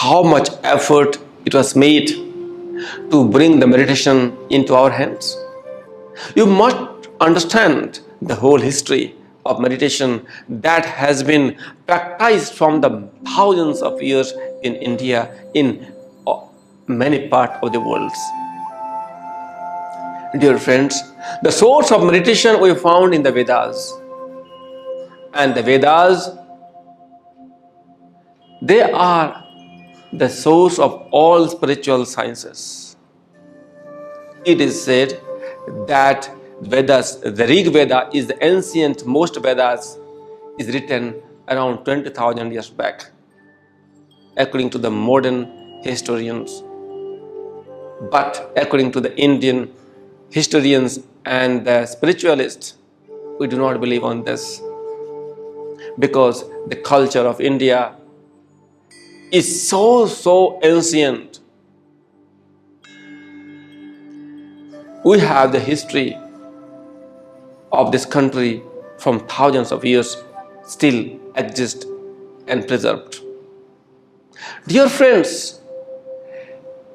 how much effort it was made to bring the meditation into our hands. You must understand the whole history of meditation that has been practiced from the thousands of years in India, in many parts of the world. Dear friends, the source of meditation we found in the Vedas. And the Vedas, they are the source of all spiritual sciences. It is said that Vedas, the Rig Veda is the ancient, most Vedas is written around 20,000 years back, according to the modern historians. But according to the Indian historians and the spiritualists, we do not believe on this, because the culture of India is so ancient. We have the history of this country from thousands of years still exist and preserved. Dear friends,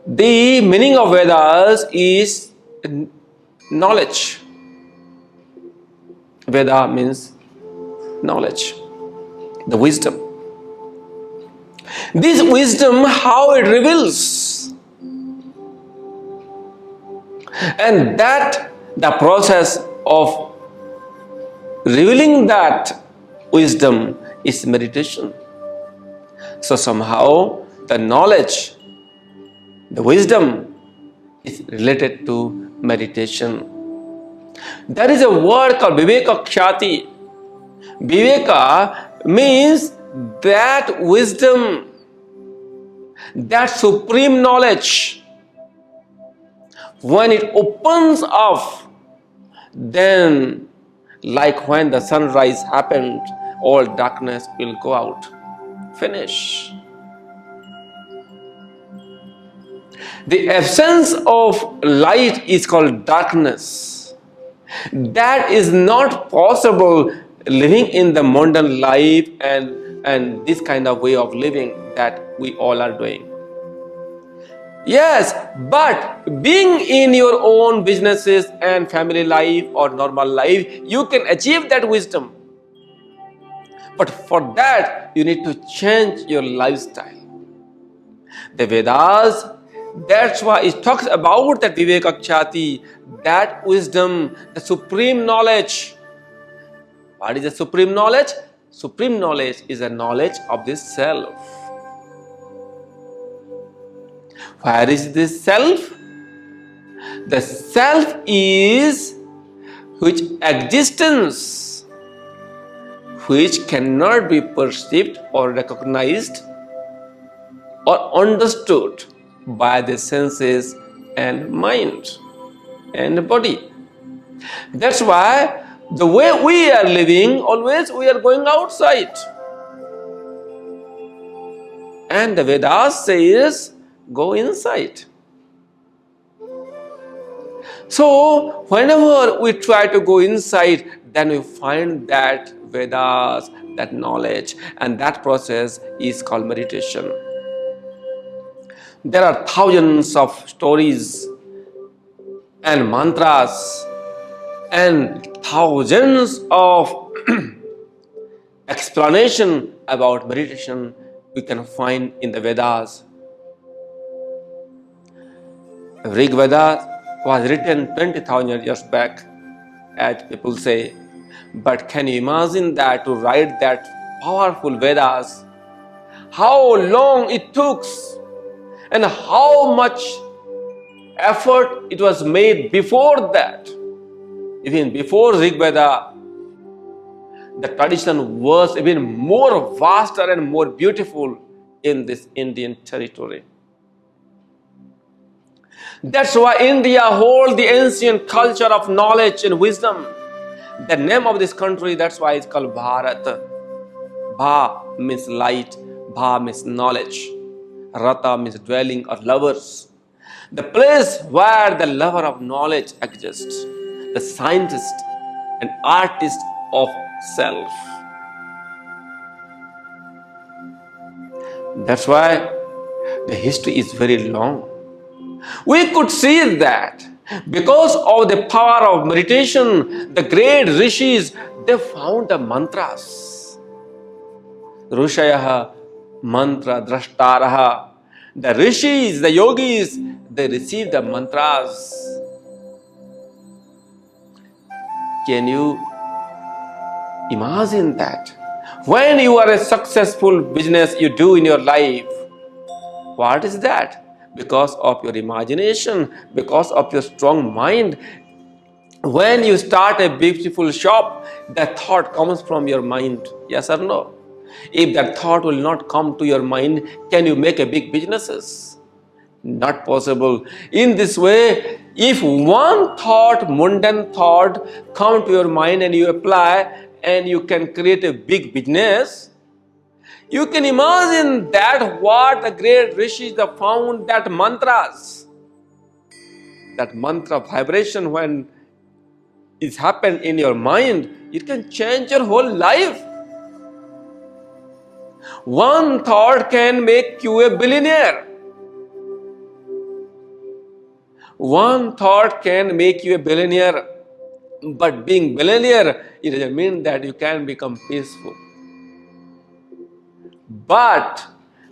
the meaning of Vedas is knowledge. Veda means knowledge, the wisdom. This wisdom, how it reveals, and that the process of revealing that wisdom is meditation. So somehow the knowledge, the wisdom is related to meditation. There is a word called Viveka Khyati. Viveka means that wisdom, that supreme knowledge. When it opens up, then like when the sunrise happened, all darkness will go out. Finish. The absence of light is called darkness. That is not possible living in the modern life and this kind of way of living that we all are doing. Yes, but being in your own businesses and family life or normal life, you can achieve that wisdom. But for that, you need to change your lifestyle. The Vedas, that's why it talks about that Viveka Khyati, that wisdom, the supreme knowledge. What is the supreme knowledge? Supreme knowledge is a knowledge of this self. Where is this self? The self is which existence which cannot be perceived or recognized or understood by the senses and mind and body. That's why the way we are living, always we are going outside. And the Vedas says, go inside. So whenever we try to go inside, then we find that Vedas, that knowledge, and that process is called meditation. There are thousands of stories and mantras and thousands of explanation about meditation we can find in the Vedas. Rig Veda was written 20,000 years back, as people say. But can you imagine that to write that powerful Vedas, how long it took and how much effort it was made before that. Even before Rig Veda, the tradition was even more vaster and more beautiful in this Indian territory. That's why India holds the ancient culture of knowledge and wisdom. The name of this country, that's why it's called Bharat. Bha means light, Bha means knowledge, Rata means dwelling or lovers. The place where the lover of knowledge exists, the scientist and artist of self. That's why The history is very long. We could see that because of the power of meditation, the great rishis, they found the mantras. Rushayaha mantra drashtaraha. The rishis, the yogis, they received the mantras. Can you imagine that? When you are a successful business you do in your life, what is that? Because of your imagination, because of your strong mind. When you start a beautiful shop, that thought comes from your mind. Yes or no? If that thought will not come to your mind, can you make a big businesses? Not possible. In this way, if one thought, mundane thought, come to your mind and you apply, and you can create a big business, you can imagine that what the great rishis have found, that mantras, that mantra vibration, when it happened in your mind, it can change your whole life. One thought can make you a billionaire. One thought can make you a billionaire, but being billionaire, it doesn't mean that you can become peaceful. But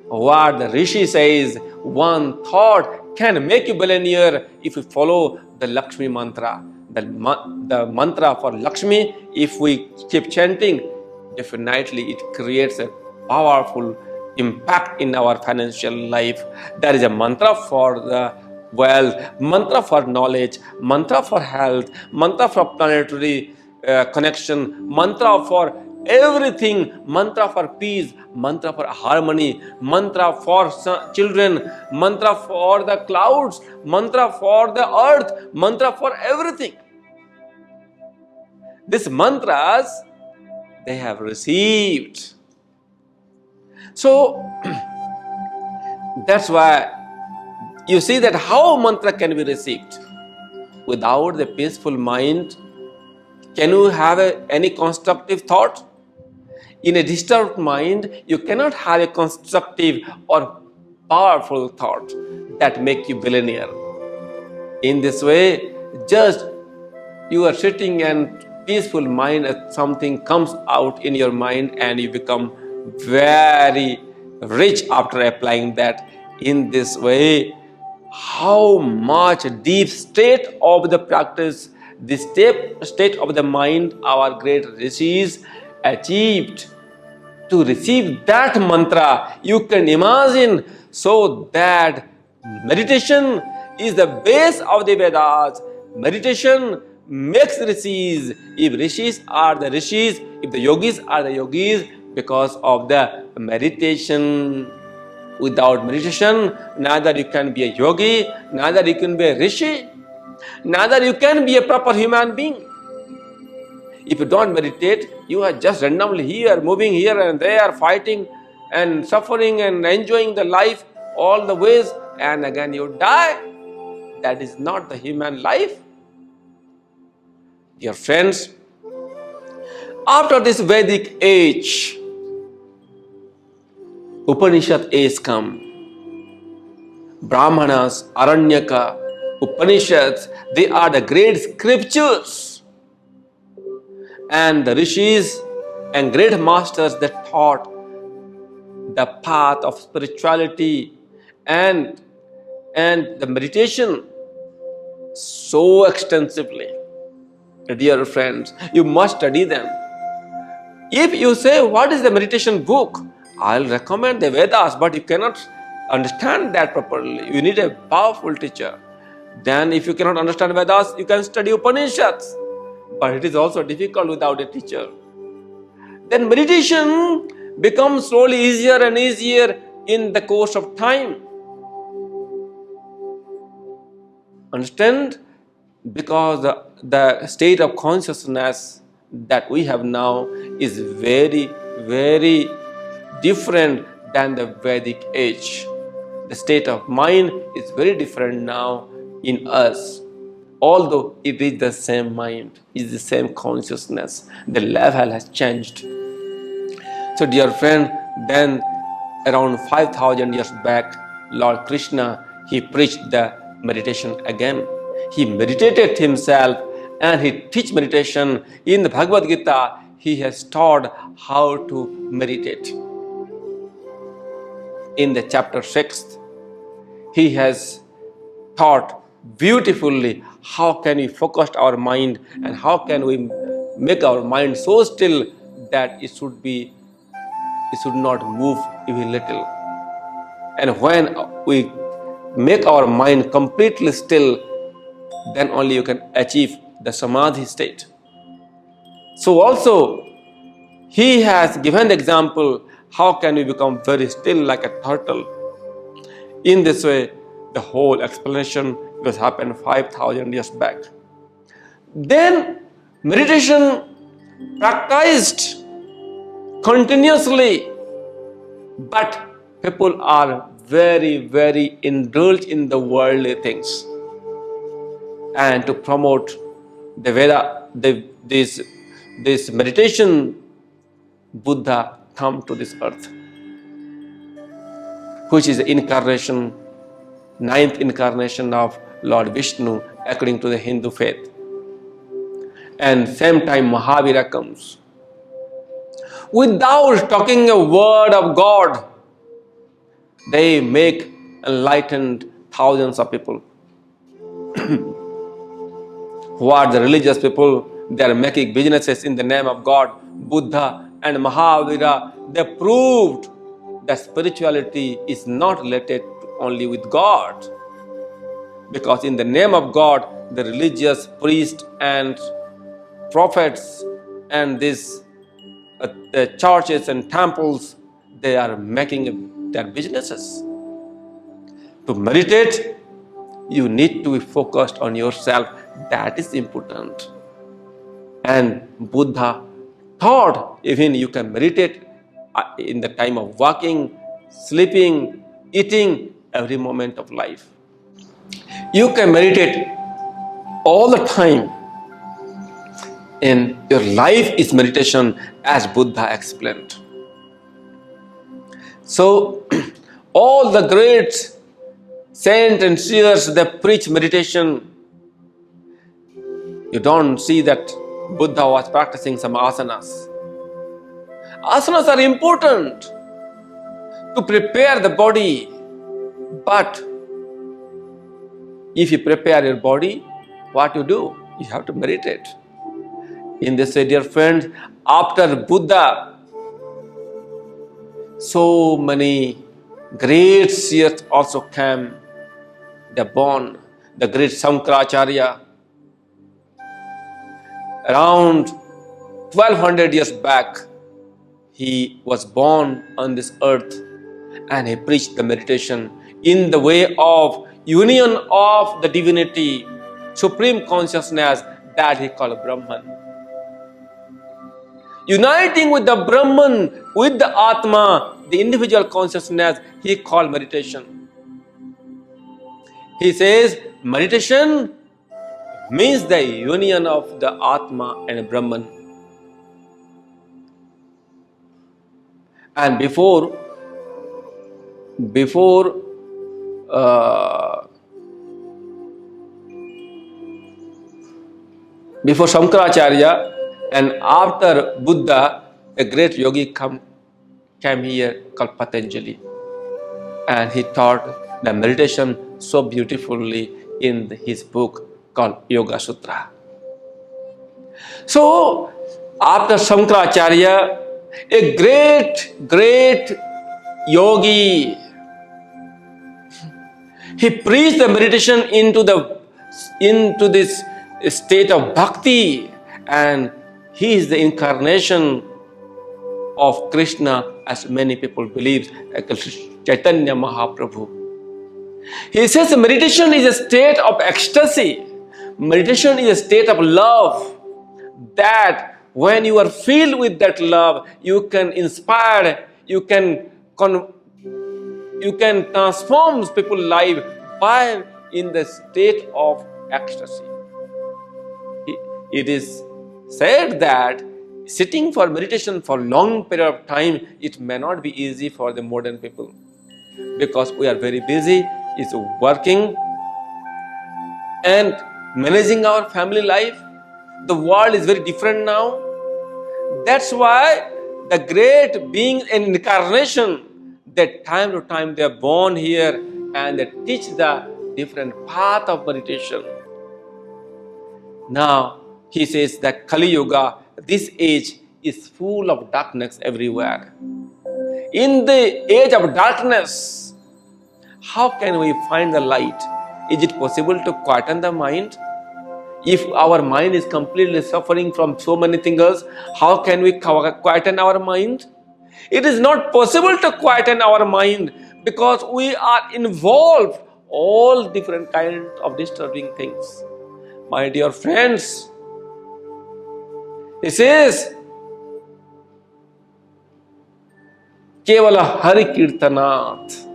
what the Rishi says, one thought can make you billionaire if you follow the Lakshmi mantra. The mantra for Lakshmi, if we keep chanting, definitely it creates a powerful impact in our financial life. There is a mantra for the wealth, mantra for knowledge, mantra for health, mantra for planetary connection, mantra for everything, mantra for peace, mantra for harmony, mantra for children, mantra for the clouds, mantra for the earth, mantra for everything. These mantras they have received. So that's why you see that how mantra can be received. Without the peaceful mind, can you have any constructive thought? In a disturbed mind, you cannot have a constructive or powerful thought that make you billionaire. In this way, just you are sitting and peaceful mind, something comes out in your mind and you become very rich after applying that. In this way, how much deep state of the practice, the state of the mind our great rishis achieved to receive that mantra. You can imagine. So that meditation is the base of the Vedas. Meditation makes rishis. If rishis are the rishis, if the yogis are the yogis, because of the meditation. Without meditation, neither you can be a yogi, neither you can be a rishi, neither you can be a proper human being. If you don't meditate, you are just randomly here, moving here and there, fighting and suffering and enjoying the life all the ways, and again you die. That is not the human life. Dear friends, after this Vedic age, Upanishad age come. Brahmanas, Aranyaka, Upanishads, they are the great scriptures. And the rishis and great masters that taught the path of spirituality and the meditation so extensively. Dear friends, you must study them. If you say, what is the meditation book? I'll recommend the Vedas, but you cannot understand that properly. You need a powerful teacher. Then if you cannot understand Vedas, you can study Upanishads. But it is also difficult without a teacher. Then meditation becomes slowly easier and easier in the course of time. Understand? Because the state of consciousness that we have now is very, very different than the Vedic age. The state of mind is very different now in us. Although it is the same mind, it is the same consciousness, the level has changed. So dear friend, then around 5,000 years back, Lord Krishna, he preached the meditation again. He meditated himself and he teach meditation. In the Bhagavad Gita, he has taught how to meditate. In the chapter 6, he has taught beautifully how can we focus our mind and how can we make our mind so still that it should not move even little. And when we make our mind completely still, then only you can achieve the Samadhi state. So also, he has given the example, how can we become very still like a turtle? In this way, the whole explanation was happened 5,000 years back. Then meditation practiced continuously, but people are very, very indulged in the worldly things. And to promote the Veda, this meditation, Buddha come to this earth, which is the incarnation, 9th incarnation of Lord Vishnu according to the Hindu faith. And same time Mahavira comes. Without talking a word of God, they make enlightened thousands of people. Who are the religious people? They are making businesses in the name of God. Buddha and Mahavira, they proved that spirituality is not related only with God. Because in the name of God, the religious priests and prophets and these the churches and temples, they are making their businesses. To meditate, you need to be focused on yourself. That is important. And Buddha thought even you can meditate in the time of walking, sleeping, eating, every moment of life. You can meditate all the time. And your life is meditation, as Buddha explained. So, all the great saints and seers, they preach meditation. You don't see that Buddha was practicing some asanas. Asanas are important to prepare the body. But if you prepare your body, what you do? You have to meditate. In this way, dear friends, after Buddha, so many great seers also came. They born. The great Sankaracharya, around 1200 years back, he was born on this earth and he preached the meditation in the way of union of the divinity, supreme consciousness that he called Brahman. Uniting with the Brahman, with the Atma, the individual consciousness, he called meditation. He says meditation means the union of the Atma and Brahman. And before Shankaracharya and after Buddha, a great yogi came here called Patanjali. And he taught the meditation so beautifully in his book called Yoga Sutra. So, after Shankaracharya, a great yogi, he preached the meditation into this state of bhakti, and he is the incarnation of Krishna, as many people believe, Chaitanya Mahaprabhu. He says meditation is a state of ecstasy. Meditation is a state of love, that when you are filled with that love, you can inspire, you can transform people's life by in the state of ecstasy. It is said that sitting for meditation for long period of time, it may not be easy for the modern people. because we are very busy, is working and managing our family life. The world is very different now. That's why the great being in incarnation, that time to time they are born here and they teach the different path of meditation. Now he says that Kali Yuga, this age is full of darkness everywhere. In the age of darkness, how can we find the light? Is it possible to quieten the mind? If our mind is completely suffering from so many things, how can we quieten our mind? It is not possible to quieten our mind because we are involved all different kinds of disturbing things. My dear friends, he says, Kevala Hari Kirtanat.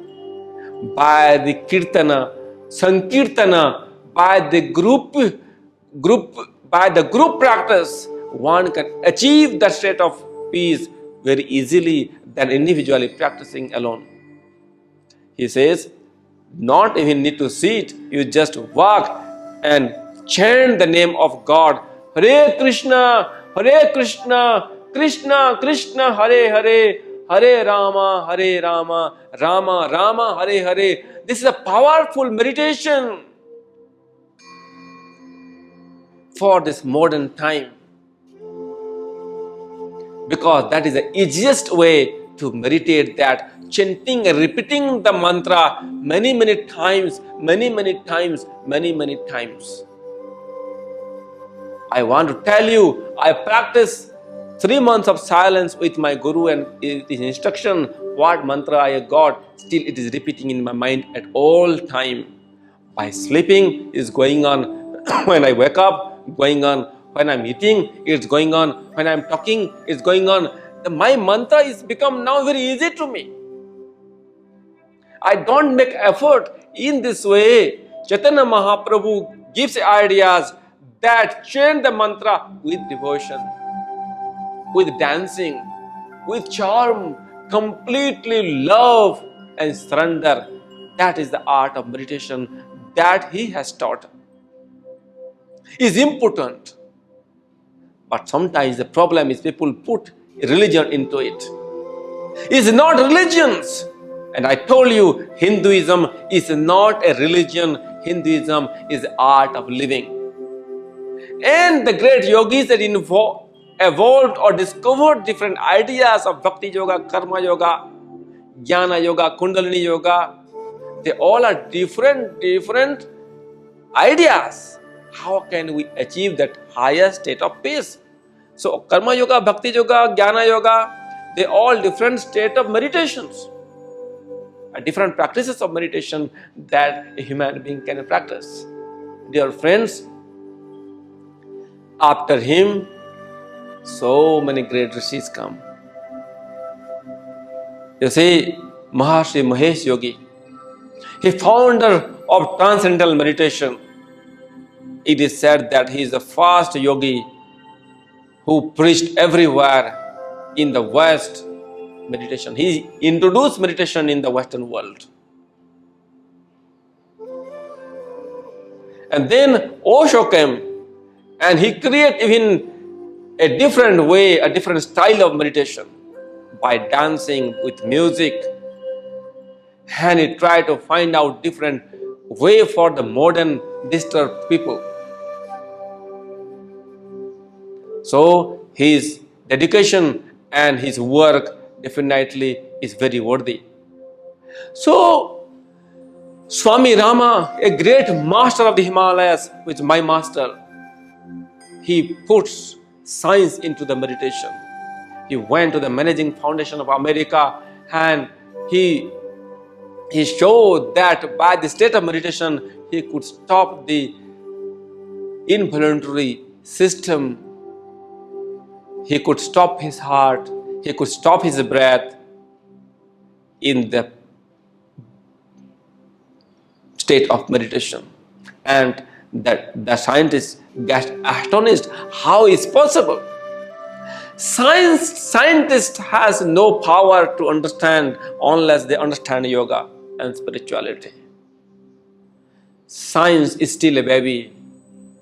By the Kirtana, Sankirtana, by the group practice, one can achieve the state of peace very easily than individually practicing alone. He says, not even need to sit, you just walk and chant the name of God. Hare Krishna, Krishna Krishna, Hare Hare, Hare Rama, Rama Rama, Hare Hare. This is a powerful meditation for this modern time, because that is the easiest way to meditate, that chanting and repeating the mantra many times. I want to tell you, I practice 3 months of silence with my guru and his instruction, what mantra I got, still it is repeating in my mind at all time. By sleeping is going on, when I wake up, going on, when I'm eating, it's going on, when I'm talking, it's going on. My mantra is become now very easy to me. I don't make effort in this way. Chaitanya Mahaprabhu gives ideas that chant the mantra with devotion, with dancing, with charm, completely love and surrender. That is the art of meditation that he has taught. Is important. But sometimes the problem is people put religion into it. It's not religions. And I told you, Hinduism is not a religion. Hinduism is the art of living. And the great yogis that evolved or discovered different ideas of Bhakti Yoga, Karma Yoga, Jnana Yoga, Kundalini Yoga, they all are different ideas. How can we achieve that higher state of peace? So Karma Yoga, Bhakti Yoga, Jnana Yoga, they all different state of meditations, different practices of meditation that a human being can practice. Dear friends, after him, so many great rishis come. You see, Maharshi Mahesh Yogi, he founder of transcendental meditation. It is said that he is the first yogi who preached everywhere in the West meditation. He introduced meditation in the Western world. And then Osho came and he created even a different way, a different style of meditation by dancing with music. And he tried to find out different way for the modern disturbed people. So his dedication and his work definitely is very worthy. So Swami Rama, a great master of the Himalayas, which is my master, he puts science into the meditation. He went to the managing foundation of America and he showed that by the state of meditation, he could stop the involuntary system. He could stop his heart. He could stop his breath in the state of meditation. And that the scientists get astonished. How is possible? Scientist has no power to understand unless they understand yoga. and spirituality. Science is still a baby,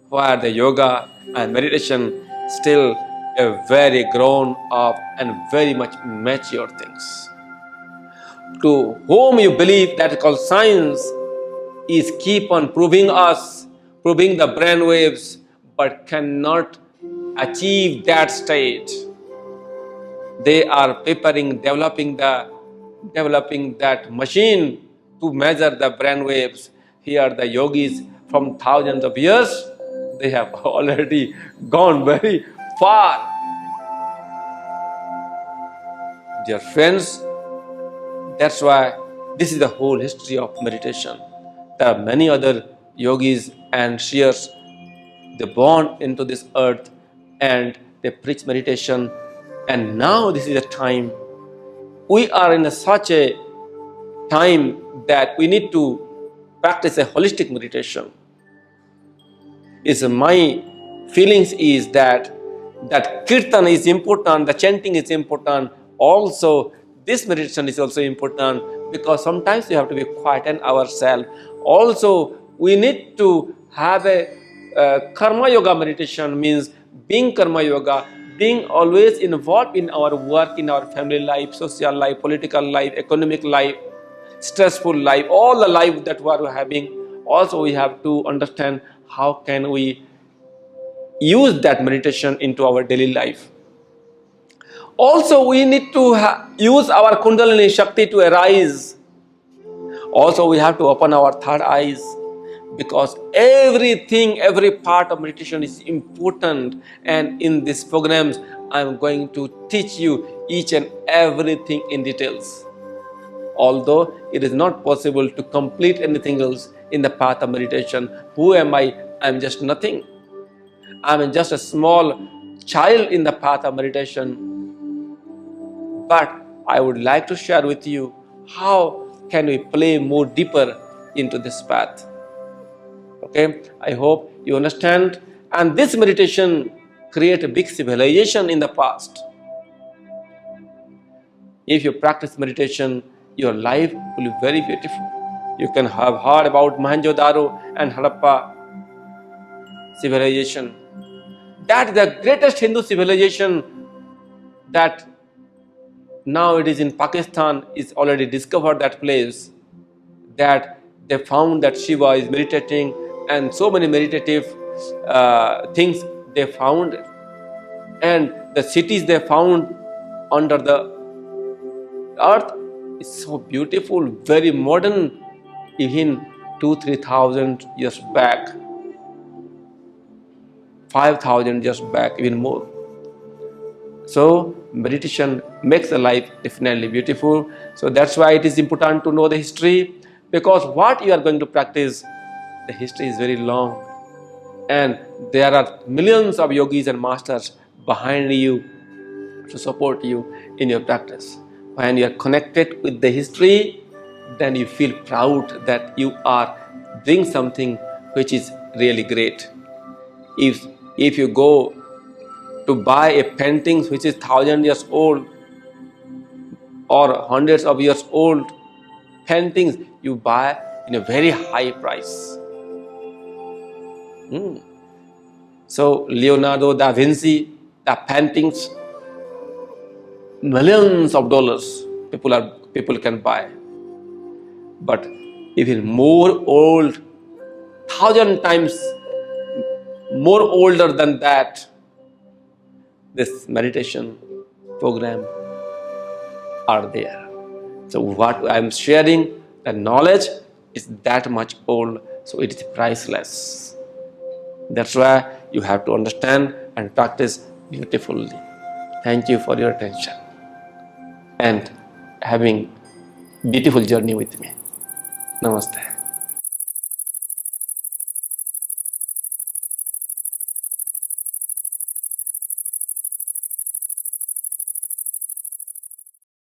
where the yoga and meditation still a very grown up and very much mature things. To whom you believe that is called science is keep on proving the brain waves, but cannot achieve that state. They are preparing, developing that machine to measure the brain waves. Here the yogis from thousands of years, they have already gone very far. Dear friends, that's why this is the whole history of meditation. There are many other yogis and seers. They born into this earth and they preach meditation. And now this is a time, we are in such a time that we need to practice a holistic meditation. Is my feelings is that kirtan is important, the chanting is important. Also, this meditation is also important because sometimes we have to be quieten ourselves. Also, we need to have a karma yoga meditation, means being karma yoga, being always involved in our work, in our family life, social life, political life, economic life, stressful life, all the life that we are having. Also, we have to understand how can we use that meditation into our daily life. Also, we need to use our Kundalini Shakti to arise. Also, we have to open our third eyes, because everything, every part of meditation is important. And in these programs, I am going to teach you each and everything in details. Although it is not possible to complete anything else in the path of meditation. Who am I? I am just nothing. I am just a small child in the path of meditation. But I would like to share with you how can we play more deeper into this path. Okay, I hope you understand. And this meditation create a big civilization in the past. If you practice meditation, your life will be very beautiful. You can have heard about Mohenjo-daro and Harappa civilization. That is the greatest Hindu civilization that now it is in Pakistan, is already discovered that place, that they found that Shiva is meditating and so many meditative things they found, and the cities they found under the earth is so beautiful, very modern, even 2,000-3,000 years back, 5,000 years back, even more. So meditation makes the life definitely beautiful. So that's why it is important to know the history, because what you are going to practice, the history is very long, and there are millions of yogis and masters behind you to support you in your practice. When you are connected with the history, then you feel proud that you are doing something which is really great. If you go to buy a painting which is 1,000 years old or hundreds of years old paintings, you buy in a very high price. So Leonardo da Vinci, the paintings, millions of dollars people can buy. But even more old, 1,000 times more older than that, this meditation program are there. So what I am sharing, the knowledge is that much old, so it is priceless. That's why you have to understand and practice beautifully. Thank you for your attention and having beautiful journey with me. Namaste.